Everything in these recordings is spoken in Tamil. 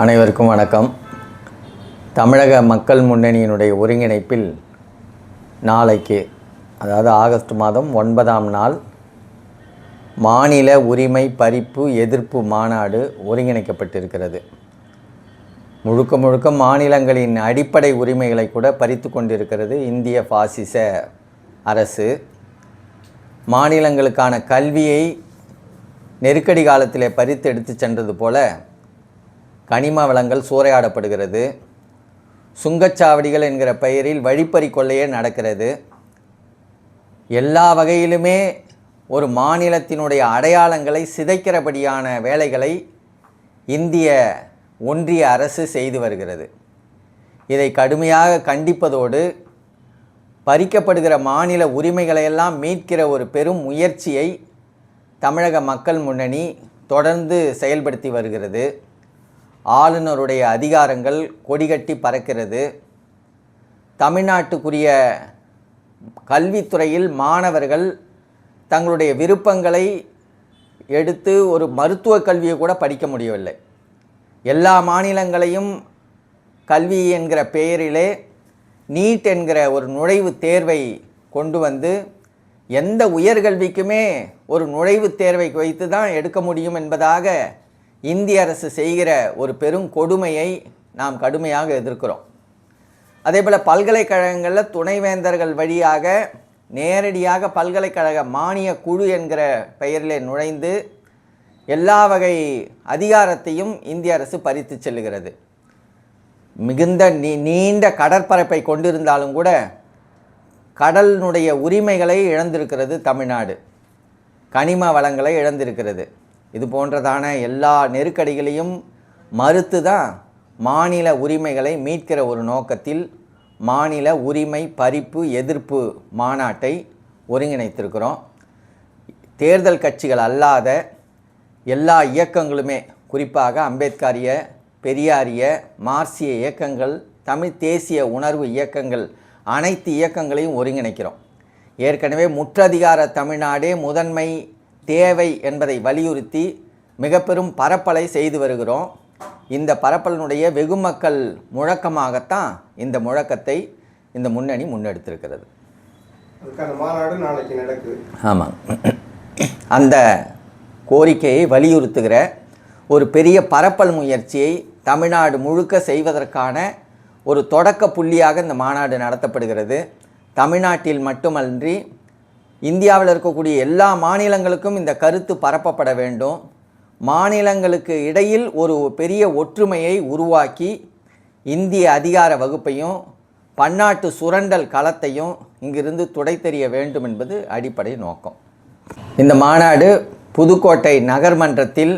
அனைவருக்கும் வணக்கம். தமிழக மக்கள் முன்னணியினுடைய ஒருங்கிணைப்பில் நாளைக்கு, அதாவது ஆகஸ்ட் மாதம் 9ஆம் நாள் மாநில உரிமை பறிப்பு எதிர்ப்பு மாநாடு ஒருங்கிணைக்கப்பட்டிருக்கிறது. முழுக்க மாநிலங்களின் அடிப்படை உரிமைகளை கூட பறித்து கொண்டிருக்கிறது இந்திய பாசிச அரசு. மாநிலங்களுக்கான கல்வியை நெருக்கடி காலத்திலே பறித்து எடுத்து சென்றது போல கனிம வளங்கள் சூறையாடப்படுகிறது. சுங்கச்சாவடிகள் என்கிற பெயரில் வழிப்பறி கொள்ளையே நடக்கிறது. எல்லா வகையிலுமே ஒரு மாநிலத்தினுடைய அடையாளங்களை சிதைக்கிறபடியான வேலைகளை இந்திய ஒன்றிய அரசு செய்து வருகிறது. இதை கடுமையாக கண்டிப்பதோடு பறிக்கப்படுகிற மாநில உரிமைகளையெல்லாம் மீட்கிற ஒரு பெரும் முயற்சியை தமிழக மக்கள் முன்னணி தொடர்ந்து செயல்படுத்தி வருகிறது. ஆளுநருடைய அதிகாரங்கள் கொடிகட்டி பறக்கிறது. தமிழ்நாட்டுக்குரிய கல்வித்துறையில் மாணவர்கள் தங்களுடைய விருப்பங்களை எடுத்து ஒரு மருத்துவ கல்வியை கூட படிக்க முடியவில்லை. எல்லா மாநிலங்களையும் கல்வி என்கிற பெயரிலே நீட் என்கிற ஒரு நுழைவுத் தேர்வை கொண்டு வந்து எந்த உயர்கல்விக்குமே ஒரு நுழைவுத் தேர்வை வைத்து தான் எடுக்க முடியும் என்பதாக இந்திய அரசு செய்கிற ஒரு பெரும் கொடுமையை நாம் கடுமையாக எதிர்க்கிறோம். அதேபோல் பல்கலைக்கழகங்களில் துணைவேந்தர்கள் வழியாக நேரடியாக பல்கலைக்கழக மானிய குழு என்கிற பெயரிலே நுழைந்து எல்லா வகை அதிகாரத்தையும் இந்திய அரசு பறித்து செல்லுகிறது. மிகுந்த நீண்ட கடற்பரப்பை கொண்டிருந்தாலும் கூட கடலினுடைய உரிமைகளை இழந்திருக்கிறது தமிழ்நாடு. கனிம வளங்களை இழந்திருக்கிறது. இது போன்றதான எல்லா நெருக்கடிகளையும் மறுத்து தான் மாநில உரிமைகளை மீட்கிற ஒரு நோக்கத்தில் மாநில உரிமை பறிப்பு எதிர்ப்பு மாநாட்டை ஒருங்கிணைத்திருக்கிறோம். தேர்தல் கட்சிகள் அல்லாத எல்லா இயக்கங்களுமே, குறிப்பாக அம்பேத்கரிய, பெரியாரிய, மார்க்சிய இயக்கங்கள், தமிழ் தேசிய உணர்வு இயக்கங்கள், அனைத்து இயக்கங்களையும் ஒருங்கிணைக்கிறோம். ஏற்கனவே முற்றதிகார தமிழ்நாடே முதன்மை தேவை என்பதை வலியுறுத்தி மிக பெரும் பரப்பலை செய்து வருகிறோம். இந்த பரப்பலினுடைய வெகுமக்கள் முழக்கமாகத்தான் இந்த முழக்கத்தை இந்த முன்னணி முன்னெடுத்திருக்கிறது. மாநாடு நாளைக்கு நடக்குது. ஆமாம், அந்த கோரிக்கையை வலியுறுத்துகிற ஒரு பெரிய பரப்பல் முயற்சியை தமிழ்நாடு முழுக்க செய்வதற்கான ஒரு தொடக்க புள்ளியாக இந்த மாநாடு நடத்தப்படுகிறது. தமிழ்நாட்டில் மட்டுமன்றி இந்தியாவில் இருக்கக்கூடிய எல்லா மாநிலங்களுக்கும் இந்த கருத்து பரப்பப்பட வேண்டும். மாநிலங்களுக்கு இடையில் ஒரு பெரிய ஒற்றுமையை உருவாக்கி இந்திய அதிகார வகுப்பையும் பன்னாட்டு சுரண்டல் களத்தையும் இங்கிருந்து துடைத்தெறிய வேண்டும் என்பது அடிப்படை நோக்கம். இந்த மாநாடு புதுக்கோட்டை நகர்மன்றத்தில்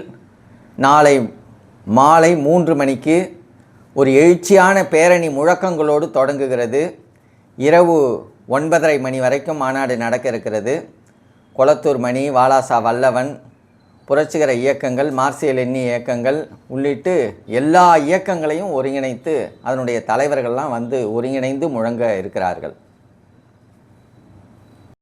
நாளை மாலை 3 மணிக்கு ஒரு எழுச்சியான பேரணி முழக்கங்களோடு தொடங்குகிறது. இரவு 9:30 மணி வரைக்கும் மாநாடு நடக்க இருக்கிறது. கொளத்தூர் மணி, வாலாசா வல்லவன், புரட்சிகர இயக்கங்கள், மார்க்சிய லெனின் இயக்கங்கள் உள்ளிட்டு எல்லா இயக்கங்களையும் ஒருங்கிணைத்து அதனுடைய தலைவர்கள்லாம் வந்து ஒருங்கிணைந்து முழங்க இருக்கிறார்கள்.